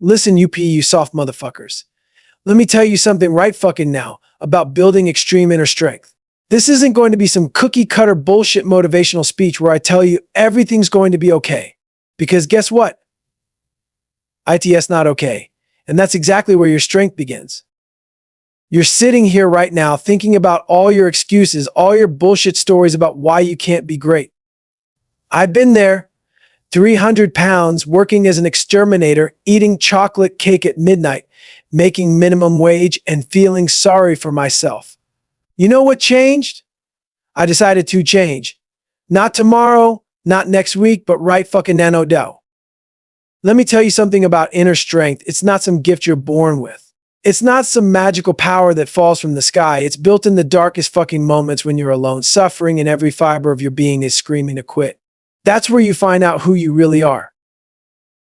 Listen, UP, you soft motherfuckers. Let me tell you something right fucking now about building extreme inner strength. This isn't going to be some cookie cutter bullshit motivational speech where I tell you everything's going to be okay. Because guess what? ITS not okay. And that's exactly where your strength begins. You're sitting here right now thinking about all your excuses, all your bullshit stories about why you can't be great. I've been there. 300 pounds, working as an exterminator, eating chocolate cake at midnight, making minimum wage, and feeling sorry for myself. You know what changed? I decided to change. Not tomorrow, not next week, but right fucking now. Let me tell you something about inner strength. It's not some gift you're born with. It's not some magical power that falls from the sky. It's built in the darkest fucking moments when you're alone, suffering, and every fiber of your being is screaming to quit. That's where you find out who you really are.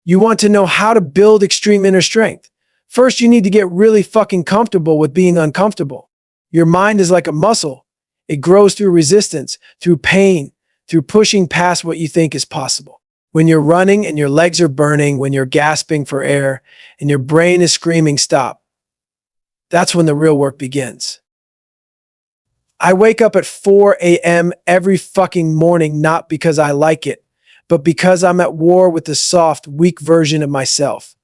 You want to know how to build extreme inner strength. First, you need to get really fucking comfortable with being uncomfortable. Your mind is like a muscle. It grows through resistance, through pain, through pushing past what you think is possible. When you're running and your legs are burning, when you're gasping for air and your brain is screaming stop, that's when the real work begins. I wake up at 4 a.m. every fucking morning, not because I like it, but because I'm at war with the soft, weak version of myself.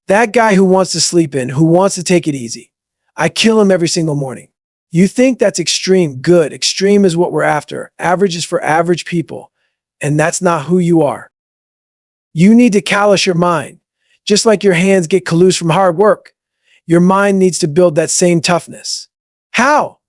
That guy who wants to sleep in, who wants to take it easy. I kill him every single morning. You think that's extreme? Good. Extreme is what we're after. Average is for average people. And that's not who you are. You need to callous your mind. Just like your hands get calloused from hard work, your mind needs to build that same toughness. How?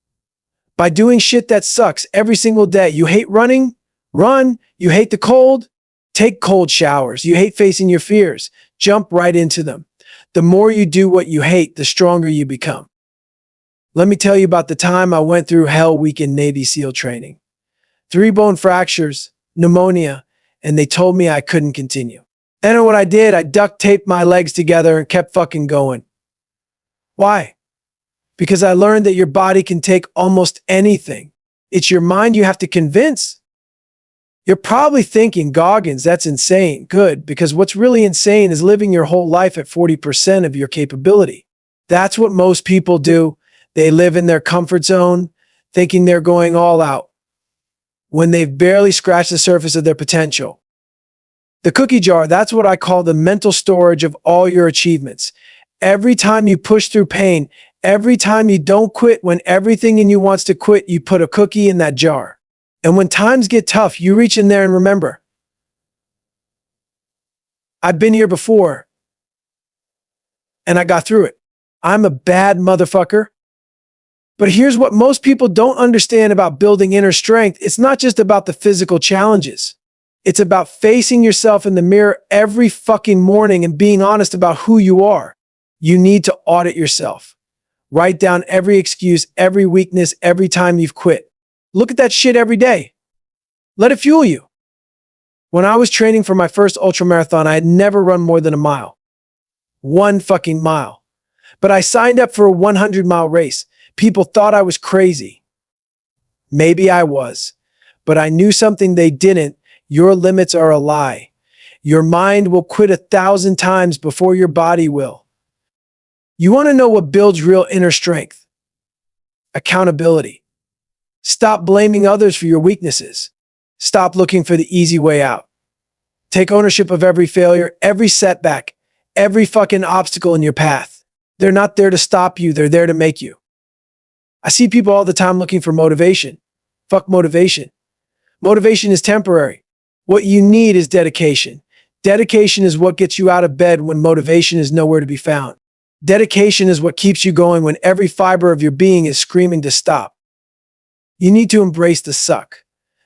By doing shit that sucks every single day. You hate running? Run. You hate the cold? Take cold showers. You hate facing your fears? Jump right into them. The more you do what you hate, the stronger you become. Let me tell you about the time I went through Hell Week in Navy SEAL training. 3 bone fractures, pneumonia, and they told me I couldn't continue. And what I did, I duct taped my legs together and kept fucking going. Why? Because I learned that your body can take almost anything. It's your mind you have to convince. You're probably thinking, Goggins, that's insane. Good, because what's really insane is living your whole life at 40% of your capability. That's what most people do. They live in their comfort zone, thinking they're going all out, when they've barely scratched the surface of their potential. The cookie jar, that's what I call the mental storage of all your achievements. Every time you push through pain, every time you don't quit when everything in you wants to quit, you put a cookie in that jar. And when times get tough, you reach in there and remember, I've been here before, and I got through it. I'm a bad motherfucker. But here's what most people don't understand about building inner strength. It's not just about the physical challenges. It's about facing yourself in the mirror every fucking morning and being honest about who you are. You need to audit yourself. Write down every excuse, every weakness, every time you've quit. Look at that shit every day. Let it fuel you. When I was training for my first ultramarathon, I had never run more than a mile. 1 fucking mile. But I signed up for a 100-mile race. People thought I was crazy. Maybe I was. But I knew something they didn't. Your limits are a lie. Your mind will quit 1,000 times before your body will. You want to know what builds real inner strength? Accountability. Stop blaming others for your weaknesses. Stop looking for the easy way out. Take ownership of every failure, every setback, every fucking obstacle in your path. They're not there to stop you, they're there to make you. I see people all the time looking for motivation. Fuck motivation. Motivation is temporary. What you need is dedication. Dedication is what gets you out of bed when motivation is nowhere to be found. Dedication is what keeps you going when every fiber of your being is screaming to stop. You need to embrace the suck.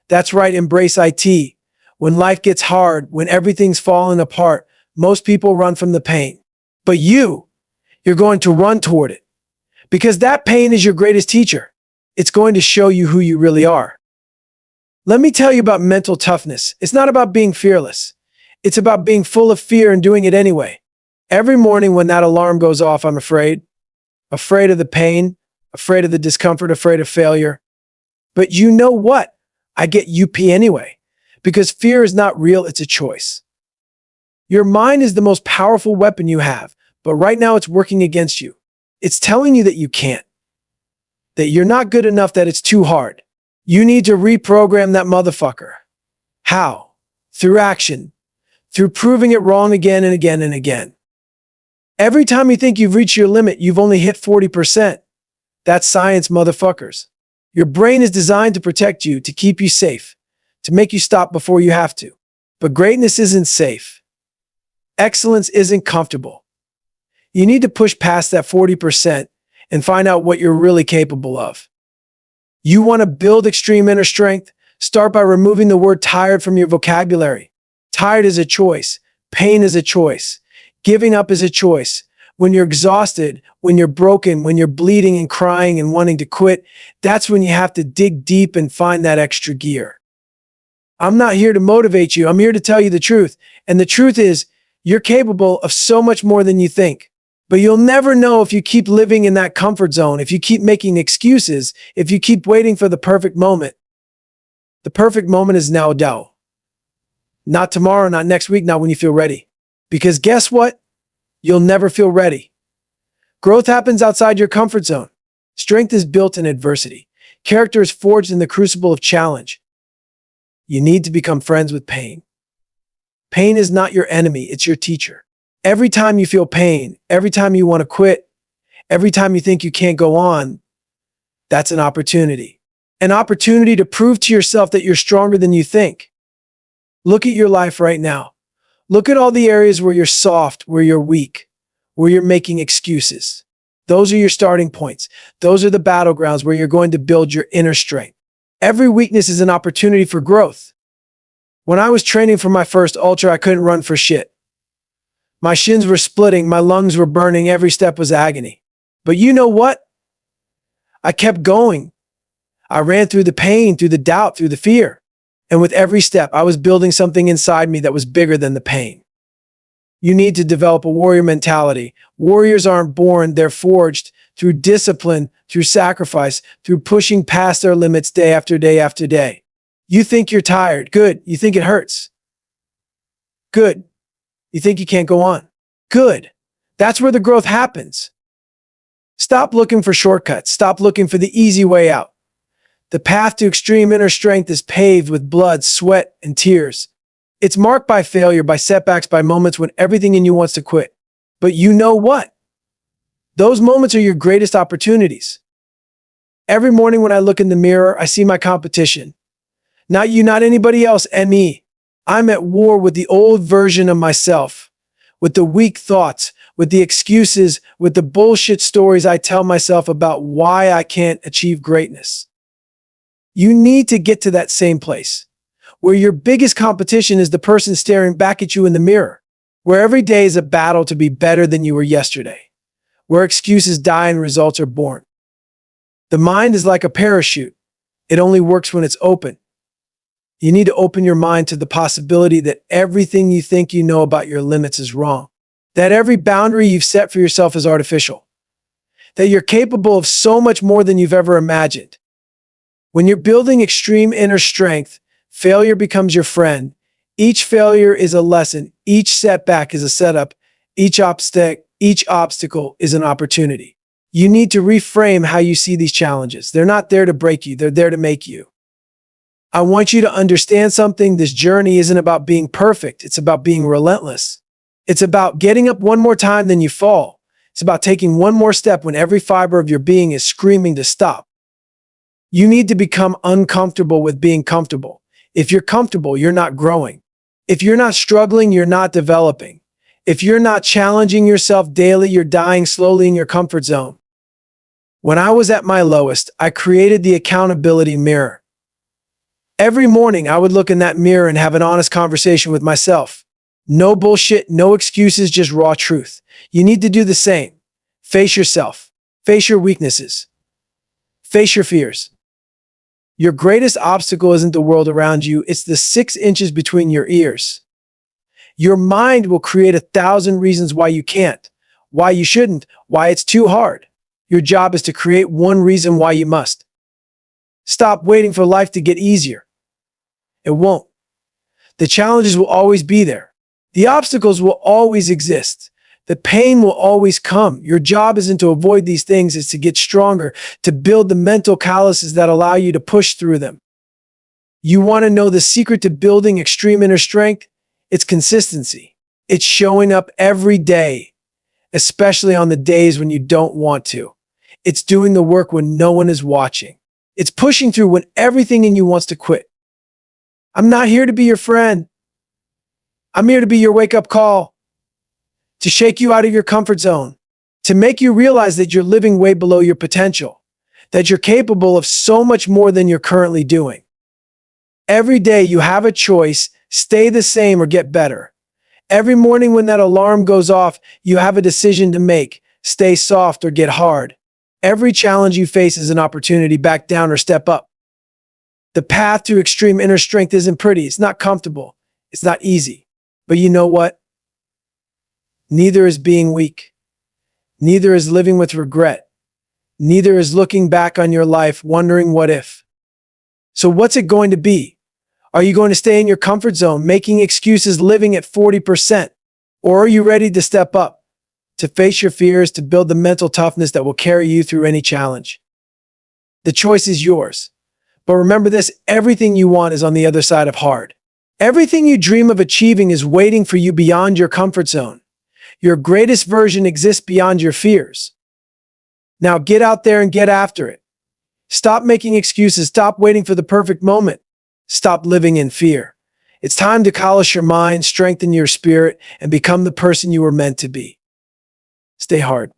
That's right, embrace IT. When life gets hard, when everything's falling apart, most people run from the pain. But you're going to run toward it. Because that pain is your greatest teacher. It's going to show you who you really are. Let me tell you about mental toughness. It's not about being fearless. It's about being full of fear and doing it anyway. Every morning when that alarm goes off, I'm afraid. Afraid of the pain, afraid of the discomfort, afraid of failure. But you know what? I get UP anyway. Because fear is not real, it's a choice. Your mind is the most powerful weapon you have, but right now it's working against you. It's telling you that you can't, that you're not good enough, that it's too hard. You need to reprogram that motherfucker. How? Through action, through proving it wrong again and again and again. Every time you think you've reached your limit, you've only hit 40%. That's science, motherfuckers. Your brain is designed to protect you, to keep you safe, to make you stop before you have to. But greatness isn't safe. Excellence isn't comfortable. You need to push past that 40% and find out what you're really capable of. You want to build extreme inner strength? Start by removing the word tired from your vocabulary. Tired is a choice. Pain is a choice. Giving up is a choice. When you're exhausted, when you're broken, when you're bleeding and crying and wanting to quit, that's when you have to dig deep and find that extra gear. I'm not here to motivate you. I'm here to tell you the truth. And the truth is, you're capable of so much more than you think. But you'll never know if you keep living in that comfort zone, if you keep making excuses, if you keep waiting for the perfect moment. The perfect moment is now, Dao. Not tomorrow, not next week, not when you feel ready. Because guess what? You'll never feel ready. Growth happens outside your comfort zone. Strength is built in adversity. Character is forged in the crucible of challenge. You need to become friends with pain. Pain is not your enemy, it's your teacher. Every time you feel pain, every time you want to quit, every time you think you can't go on, that's an opportunity. An opportunity to prove to yourself that you're stronger than you think. Look at your life right now. Look at all the areas where you're soft, where you're weak, where you're making excuses. Those are your starting points. Those are the battlegrounds where you're going to build your inner strength. Every weakness is an opportunity for growth. When I was training for my first ultra, I couldn't run for shit. My shins were splitting, my lungs were burning, every step was agony. But you know what? I kept going. I ran through the pain, through the doubt, through the fear. And with every step, I was building something inside me that was bigger than the pain. You need to develop a warrior mentality. Warriors aren't born, they're forged through discipline, through sacrifice, through pushing past their limits day after day after day. You think you're tired. Good. You think it hurts. Good. You think you can't go on. Good. That's where the growth happens. Stop looking for shortcuts. Stop looking for the easy way out. The path to extreme inner strength is paved with blood, sweat, and tears. It's marked by failure, by setbacks, by moments when everything in you wants to quit. But you know what? Those moments are your greatest opportunities. Every morning when I look in the mirror, I see my competition. Not you, not anybody else, and me. I'm at war with the old version of myself, with the weak thoughts, with the excuses, with the bullshit stories I tell myself about why I can't achieve greatness. You need to get to that same place, where your biggest competition is the person staring back at you in the mirror, where every day is a battle to be better than you were yesterday, where excuses die and results are born. The mind is like a parachute. It only works when it's open. You need to open your mind to the possibility that everything you think you know about your limits is wrong, that every boundary you've set for yourself is artificial, that you're capable of so much more than you've ever imagined. When you're building extreme inner strength, failure becomes your friend. Each failure is a lesson. Each setback is a setup. Each obstacle is an opportunity. You need to reframe how you see these challenges. They're not there to break you. They're there to make you. I want you to understand something. This journey isn't about being perfect. It's about being relentless. It's about getting up one more time than you fall. It's about taking one more step when every fiber of your being is screaming to stop. You need to become uncomfortable with being comfortable. If you're comfortable, you're not growing. If you're not struggling, you're not developing. If you're not challenging yourself daily, you're dying slowly in your comfort zone. When I was at my lowest, I created the accountability mirror. Every morning, I would look in that mirror and have an honest conversation with myself. No bullshit, no excuses, just raw truth. You need to do the same. Face yourself. Face your weaknesses. Face your fears. Your greatest obstacle isn't the world around you, it's the 6 inches between your ears. Your mind will create 1,000 reasons why you can't, why you shouldn't, why it's too hard. Your job is to create one reason why you must. Stop waiting for life to get easier. It won't. The challenges will always be there. The obstacles will always exist. The pain will always come. Your job isn't to avoid these things, it's to get stronger, to build the mental calluses that allow you to push through them. You want to know the secret to building extreme inner strength? It's consistency. It's showing up every day, especially on the days when you don't want to. It's doing the work when no one is watching. It's pushing through when everything in you wants to quit. I'm not here to be your friend. I'm here to be your wake-up call, to shake you out of your comfort zone, to make you realize that you're living way below your potential, that you're capable of so much more than you're currently doing. Every day you have a choice: stay the same or get better. Every morning when that alarm goes off, you have a decision to make: stay soft or get hard. Every challenge you face is an opportunity: back down or step up. The path to extreme inner strength isn't pretty. It's not comfortable. It's not easy. But you know what? Neither is being weak. Neither is living with regret. Neither is looking back on your life wondering what if. So what's it going to be? Are you going to stay in your comfort zone, making excuses, living at 40%? Or are you ready to step up, to face your fears, to build the mental toughness that will carry you through any challenge? The choice is yours. But remember this: everything you want is on the other side of hard. Everything you dream of achieving is waiting for you beyond your comfort zone. Your greatest version exists beyond your fears. Now get out there and get after it. Stop making excuses. Stop waiting for the perfect moment. Stop living in fear. It's time to polish your mind, strengthen your spirit, and become the person you were meant to be. Stay hard.